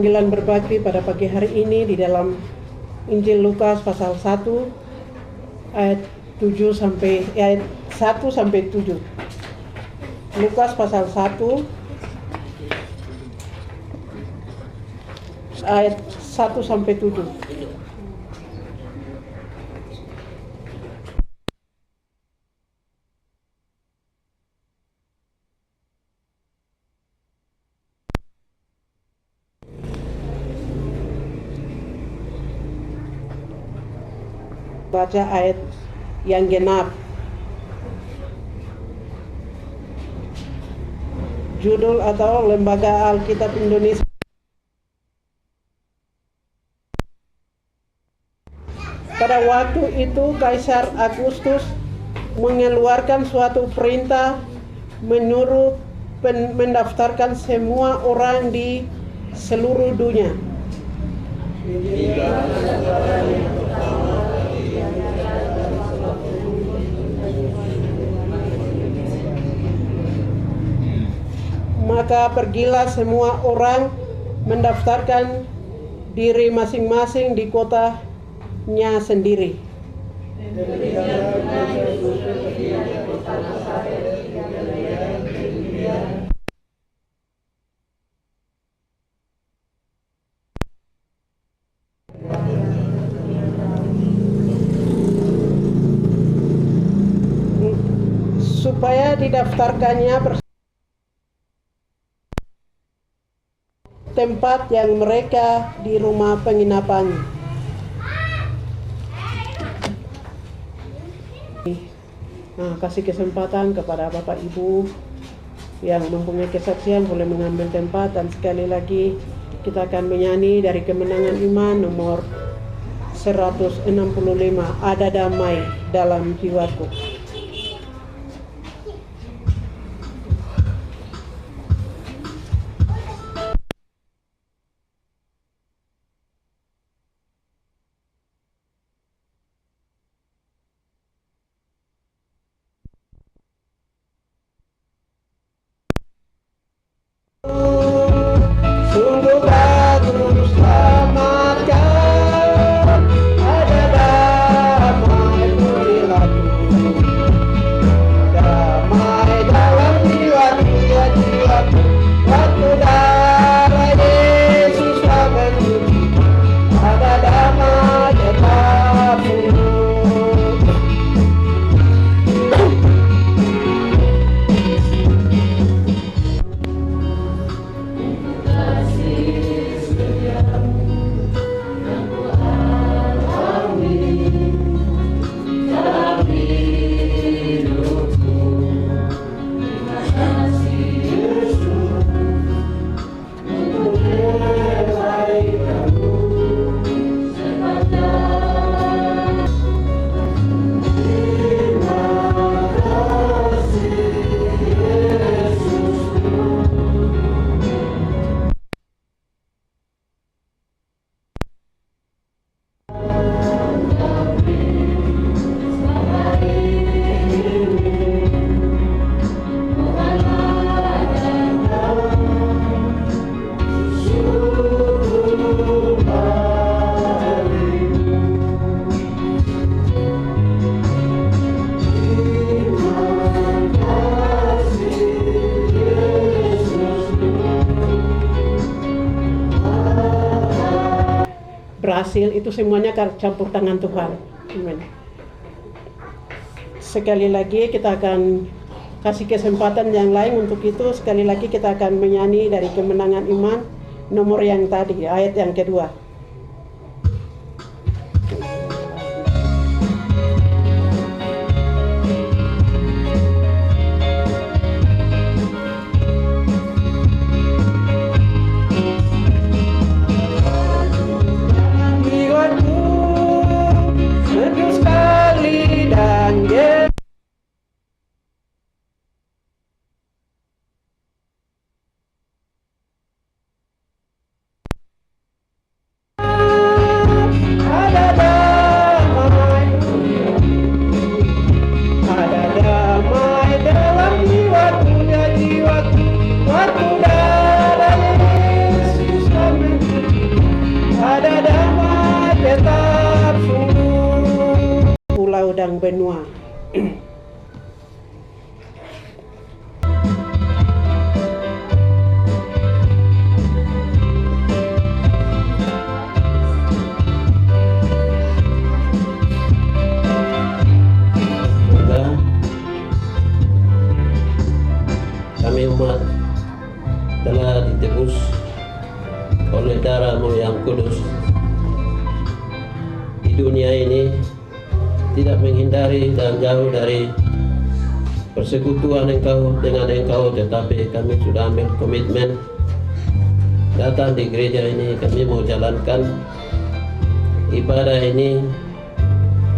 panggilan berbakti pada pagi hari ini di dalam Injil Lukas pasal 1 ayat 1 sampai 7. Lukas pasal 1 ayat 1 sampai 7. Baca ayat yang genap. Judul atau Lembaga Alkitab Indonesia. Pada waktu itu Kaisar Agustus mengeluarkan suatu perintah menyuruh mendaftarkan semua orang di seluruh dunia. Maka pergilah semua orang mendaftarkan diri masing-masing di kotanya sendiri. Supaya didaftarkannya tempat yang mereka di rumah penginapan. Kasih kesempatan kepada Bapak Ibu yang mempunyai kesaksian boleh mengambil tempat, dan sekali lagi kita akan menyanyi dari Kemenangan Iman nomor 165, Ada Damai Dalam Jiwaku. Berhasil, itu semuanya campur tangan Tuhan. Amin. Sekali lagi kita akan kasih kesempatan yang lain untuk itu. Sekali lagi kita akan menyanyi dari Kemenangan Iman nomor yang tadi, ayat yang kedua. Ada pulau dan benua. Kami umat telah ditebus oleh darah-Mu yang kudus. Di dunia ini tidak menghindari dan jauh dari persekutuan Engkau dengan Engkau, tetapi kami sudah ambil komitmen datang di gereja ini. Kami mau jalankan ibadah ini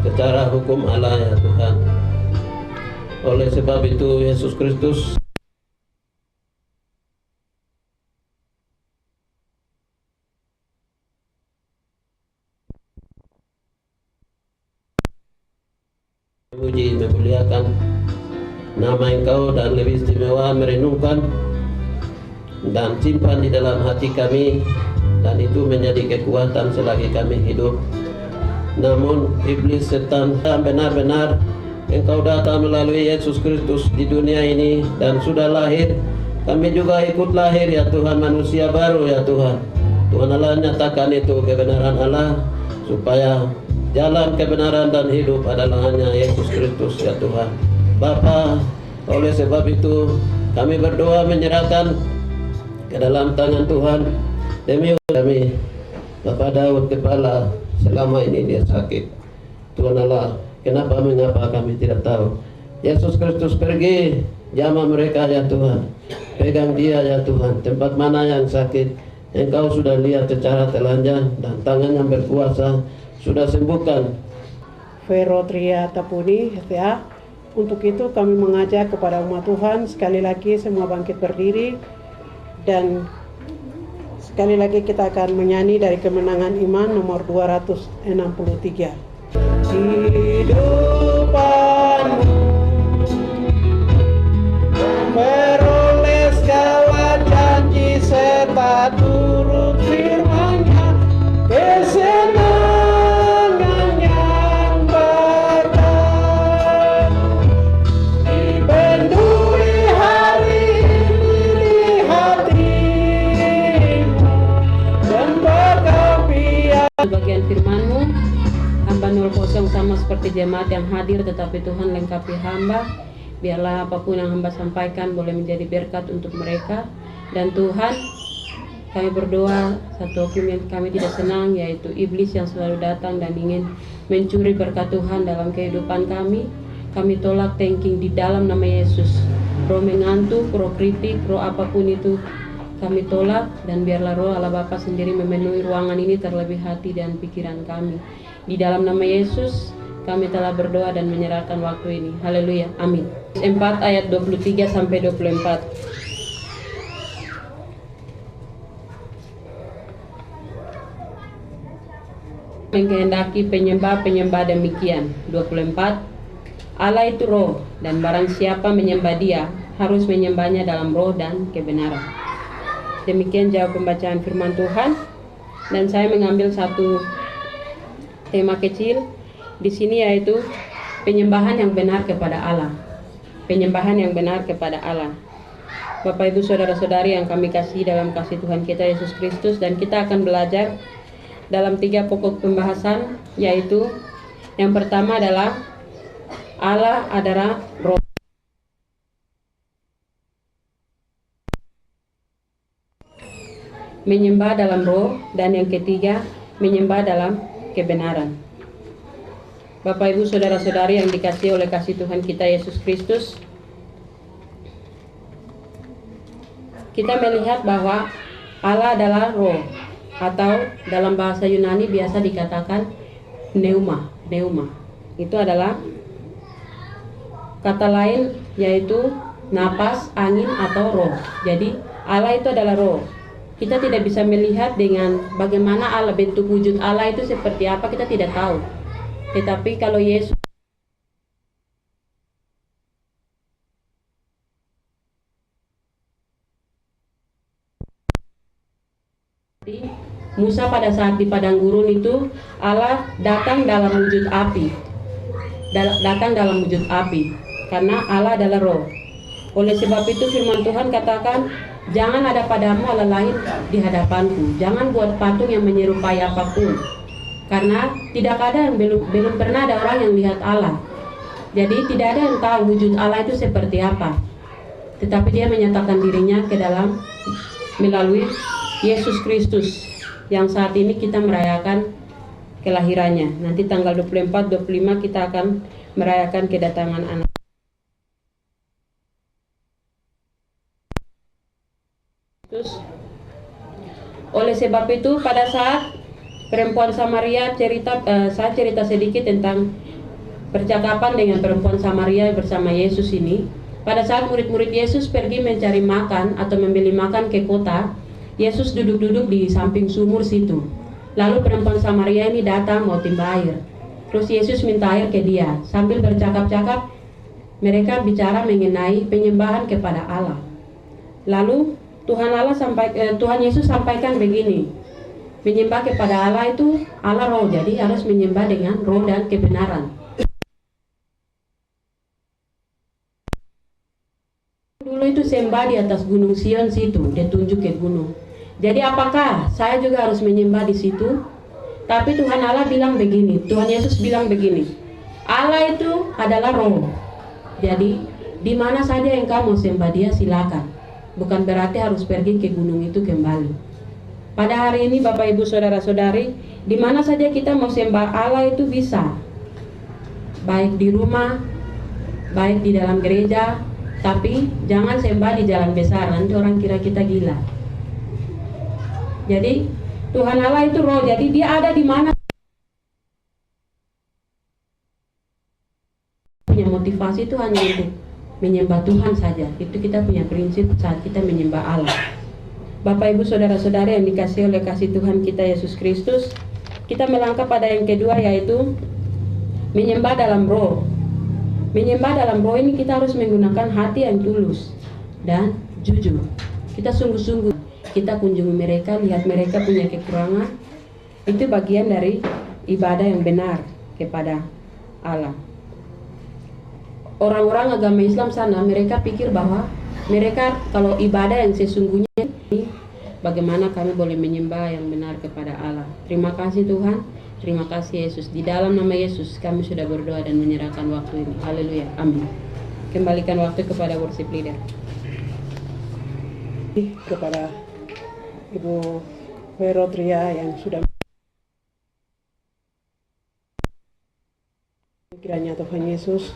secara hukum Allah ya Tuhan. Oleh sebab itu Yesus Kristus memuji, memuliakan nama Engkau dan lebih istimewa merenungkan dan simpan di dalam hati kami, dan itu menjadi kekuatan selagi kami hidup. Namun iblis, setan, benar-benar Engkau datang melalui Yesus Kristus di dunia ini dan sudah lahir. Kami juga ikut lahir ya Tuhan, manusia baru ya Tuhan. Tuhan Allah nyatakan itu kebenaran Allah, supaya jalan kebenaran dan hidup adalah hanya Yesus Kristus ya Tuhan. Bapa, oleh sebab itu kami berdoa menyerahkan ke dalam tangan Tuhan demi kami. Bapak Daud kepala, selama ini dia sakit. Tuhan Allah, kenapa mengapa kami tidak tahu. Yesus Kristus pergi, jamah mereka ya Tuhan. Pegang dia ya Tuhan, tempat mana yang sakit Engkau sudah lihat secara telanjang, dan tangan yang berkuasa sudah sembuhkan. Vero Tria Tapuni ya. Untuk itu kami mengajak kepada umat Tuhan sekali lagi semua bangkit berdiri, dan sekali lagi kita akan menyanyi dari Kemenangan Iman nomor 263. Hidupanmu memperoleh segala janji serta turut firman-Nya, kesenangan yang bakal dipenduri hari ini di hatimu, dan berkepian. Bagian firman-Mu, hamba 00 sama seperti jemaat yang hadir, tetapi Tuhan lengkapi hamba. Biarlah apapun yang hamba sampaikan boleh menjadi berkat untuk mereka. Dan Tuhan, kami berdoa satu oknum yang kami tidak senang, yaitu iblis yang selalu datang dan ingin mencuri berkat Tuhan dalam kehidupan kami. Kami tolak thinking di dalam nama Yesus. Roh mengantuk, roh kritik, roh apapun itu kami tolak, dan biarlah roh Allah Bapa sendiri memenuhi ruangan ini, terlebih hati dan pikiran kami. Di dalam nama Yesus kami telah berdoa dan menyerahkan waktu ini. Haleluya. Amin. 4 ayat 23 sampai 24. Menghendaki penyembah-penyembah demikian. 24. Allah itu roh, dan barang siapa menyembah Dia harus menyembahnya dalam roh dan kebenaran. Demikian jawab pembacaan firman Tuhan. Dan saya mengambil satu tema kecil di sini, yaitu penyembahan yang benar kepada Allah. Penyembahan yang benar kepada Allah. Bapak Ibu saudara-saudari yang kami kasih dalam kasih Tuhan kita Yesus Kristus, dan kita akan belajar dalam 3 pokok pembahasan, yaitu yang pertama adalah Allah adalah roh. Menyembah dalam roh, dan yang ketiga menyembah dalam kebenaran. Bapak Ibu saudara-saudari yang dikasihi oleh kasih Tuhan kita Yesus Kristus, kita melihat bahwa Allah adalah roh, atau dalam bahasa Yunani biasa dikatakan pneuma. Itu adalah kata lain, yaitu napas, angin, atau roh. Jadi Allah itu adalah roh. Kita tidak bisa melihat dengan bagaimana Allah, bentuk wujud Allah itu seperti apa, kita tidak tahu. Tetapi kalau Yesus, Musa pada saat di padang gurun itu, Allah datang dalam wujud api. datang dalam wujud api, karena Allah adalah roh. Oleh sebab itu firman Tuhan katakan, jangan ada padamu Allah lain di hadapanku. Jangan buat patung yang menyerupai apapun. Karena tidak ada yang belum pernah ada orang yang lihat Allah. Jadi tidak ada yang tahu wujud Allah itu seperti apa. Tetapi dia menyatakan dirinya ke dalam melalui Yesus Kristus yang saat ini kita merayakan kelahirannya. Nanti tanggal 24-25 kita akan merayakan kedatangan anak. Oleh sebab itu pada saat perempuan Samaria saya cerita sedikit tentang percakapan dengan perempuan Samaria bersama Yesus ini. Pada saat murid-murid Yesus pergi mencari makan atau membeli makan ke kota, Yesus duduk-duduk di samping sumur situ. Lalu perempuan Samaria ini datang mau timba air. Terus Yesus minta air ke dia. Sambil bercakap-cakap, mereka bicara mengenai penyembahan kepada Allah. Lalu Tuhan Yesus sampaikan begini, menyembah kepada Allah itu Allah roh, jadi harus menyembah dengan roh dan kebenaran. Dulu itu sembah di atas gunung Sion situ, dia tunjuk ke gunung. Jadi apakah saya juga harus menyembah di situ? Tapi Tuhan Allah bilang begini, Tuhan Yesus bilang begini, Allah itu adalah roh. Jadi di mana saja yang kamu sembah dia silakan. Bukan berarti harus pergi ke gunung itu kembali. Pada hari ini Bapak Ibu Saudara-saudari, di mana saja kita mau sembah Allah itu bisa. Baik di rumah, baik di dalam gereja, tapi jangan sembah di jalan besar, nanti orang kira kita gila. Jadi Tuhan Allah itu roh, jadi dia ada di mana. Punya motivasi itu hanya untuk menyembah Tuhan saja. Itu kita punya prinsip saat kita menyembah Allah. Bapak Ibu Saudara-saudari yang dikasihi oleh kasih Tuhan kita Yesus Kristus, kita melangkah pada yang kedua, yaitu menyembah dalam roh. Menyembah dalam roh ini kita harus menggunakan hati yang tulus dan jujur. Kita sungguh-sungguh, kita kunjungi mereka, lihat mereka punya kekurangan. Itu bagian dari ibadah yang benar kepada Allah. Orang-orang agama Islam sana, mereka pikir bahwa mereka kalau ibadah yang sesungguhnya, bagaimana kami boleh menyembah yang benar kepada Allah. Terima kasih Tuhan, terima kasih Yesus. Di dalam nama Yesus kami sudah berdoa dan menyerahkan waktu ini. Haleluya, amin. Kembalikan waktu kepada worship leader. Kepada Ibu Vero Tria yang sudah, kiranya Tuhan Yesus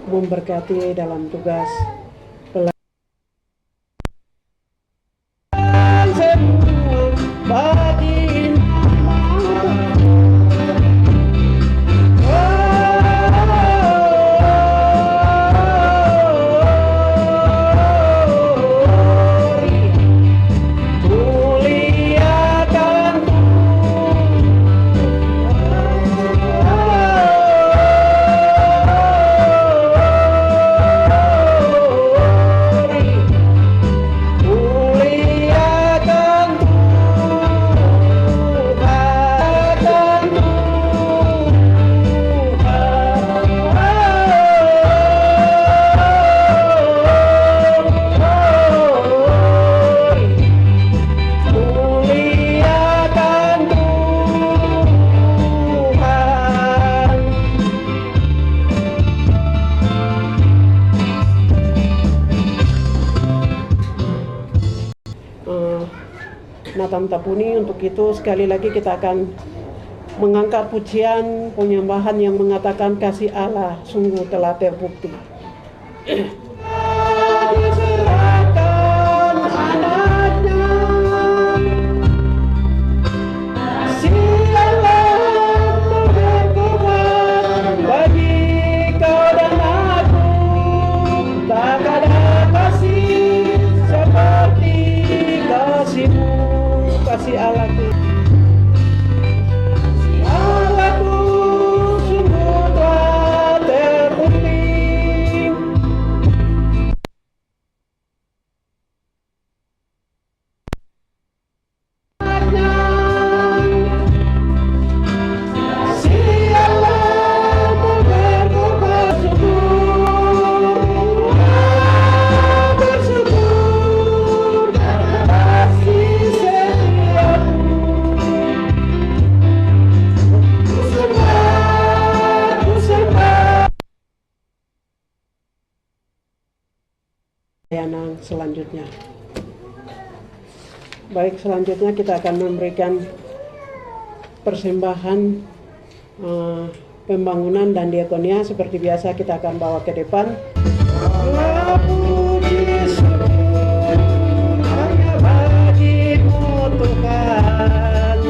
memberkati dalam tugas Natam Tapuni. Untuk itu sekali lagi kita akan mengangkat pujian penyembahan yang mengatakan kasih Allah sungguh telah terbukti. Kasih Allahku, Allahku sungguh telah terbukti. pelayanan selanjutnya. Baik, selanjutnya kita akan memberikan persembahan pembangunan dan diakonia. Seperti biasa kita akan bawa ke depan. Hanya bagimu Tuhan,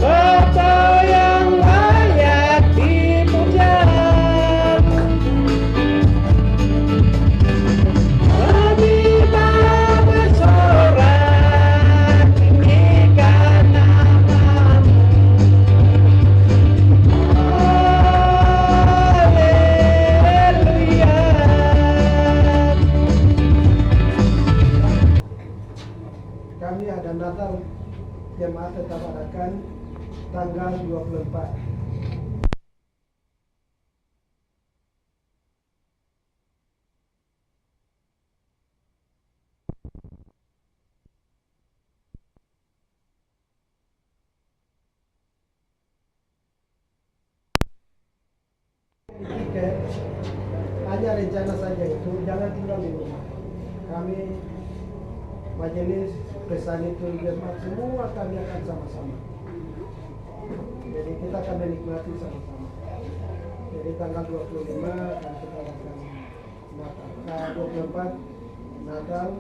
Bapa yang layak dipuja. Kami mau bersorak tinggikan nama-Mu. Haleluya. Kami ada Natal jemaat tetap adakan tanggal 24. Tiket hanya rencana saja itu, jangan tinggal di rumah. Kami majelis pesan itu jemaat semua kami akan sama-sama. Jadi kita akan menikmati sama-sama. Jadi tanggal 25 akan kita akan Natal, 24 Natal,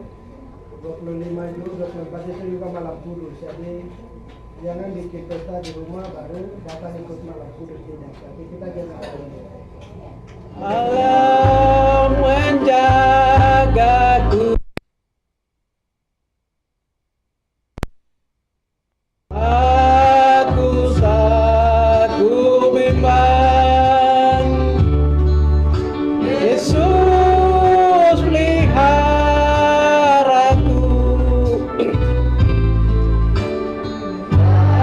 25 juga 24 itu juga malam kudus. Jadi jangan bikin pesta di rumah baru datang ikut malam kudus tidak. Tapi kita jangan Allah menjagaku. Aku satu bimbang, Yesus peliharaku.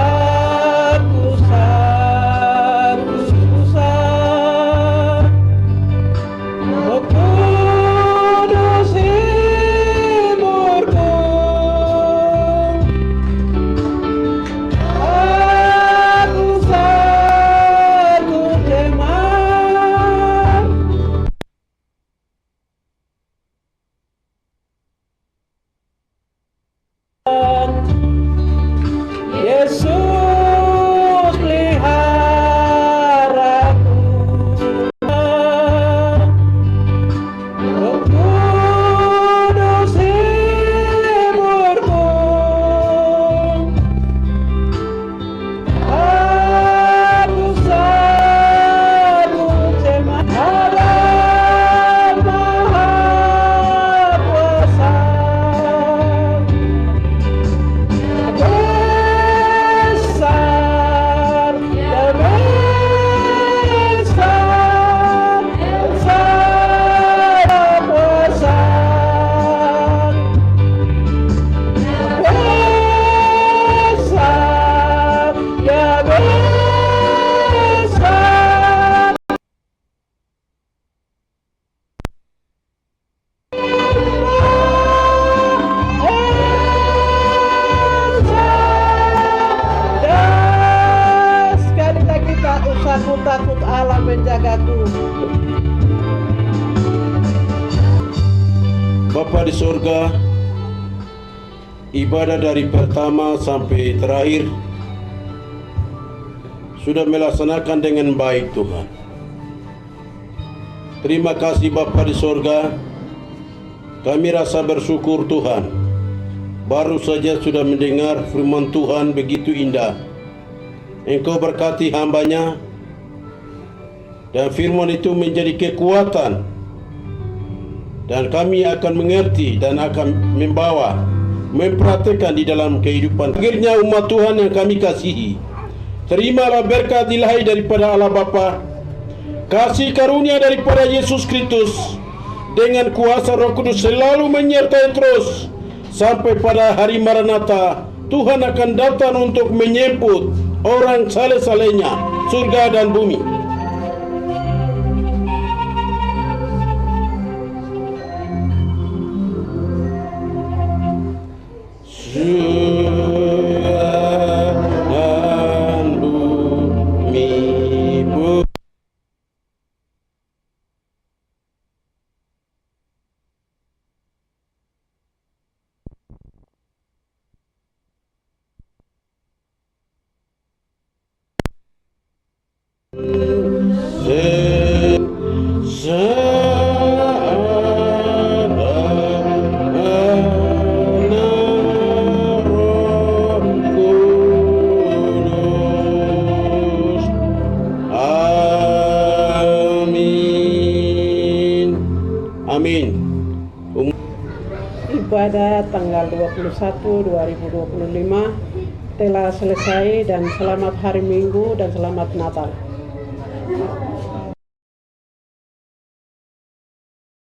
Aku satu susah, Roh Kudus hiburku. Aku satu teman, Yesus peliharaku. Roh Kudus hiburku. Aku satu teman, Allah Maha Kuasa. Besar, ya besar, besar kuasa. Besar, ya besar. Dan sekali lagi tak usah ku takut, Allah menjagaku. Bapa di sorga, ibadah dari pertama sampai terakhir sudah melaksanakan dengan baik Tuhan. Terima kasih Bapa di sorga, kami rasa bersyukur Tuhan. Baru saja sudah mendengar firman Tuhan begitu indah. Engkau berkati hambanya, dan firman itu menjadi kekuatan, dan kami akan mengerti dan akan membawa, mempraktikkan di dalam kehidupan. Akhirnya umat Tuhan yang kami kasihi, terimalah berkat ilahi daripada Allah Bapa, kasih karunia daripada Yesus Kristus, dengan kuasa Roh Kudus selalu menyertai terus sampai pada hari Maranatha. Tuhan akan datang untuk menyebut orang saleh-salehnya, surga dan bumi. Surga dan bumi ibadah tanggal 21/2025 telah selesai dan selamat hari Minggu dan selamat Natal.